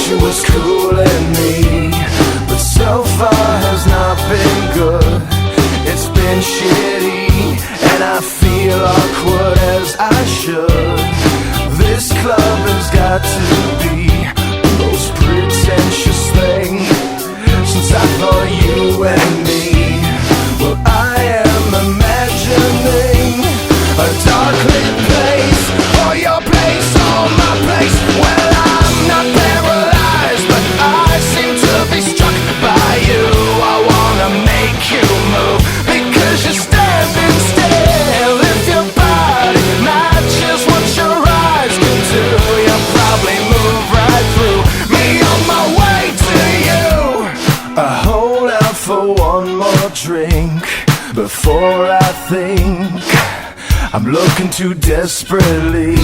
she was cooling me, but so far has not been good. It's been shitty, and I feel awkward as I should. This club has got to be the most pretentious thing since I thought you and me. Well, I am imagining a dark lit place, or your place, or my place. Well, I'm not paralyzed, but I seem to be struck by you. I wanna make you move, because you're standing still. If your body matches what your eyes can do, you'll probably move right through me on my way to you. I hold out for one more drink before I think I'm looking too desperately,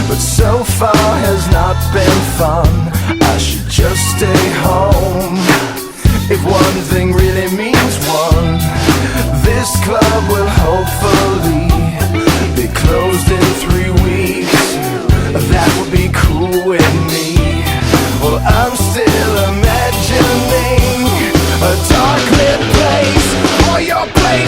but so far has not been fun. I should just stay home. If one thing really means one, this club will hopefully be closed in 3 weeks. That would be cool with me. Well, I'm still imagining a dark lit place, or your place,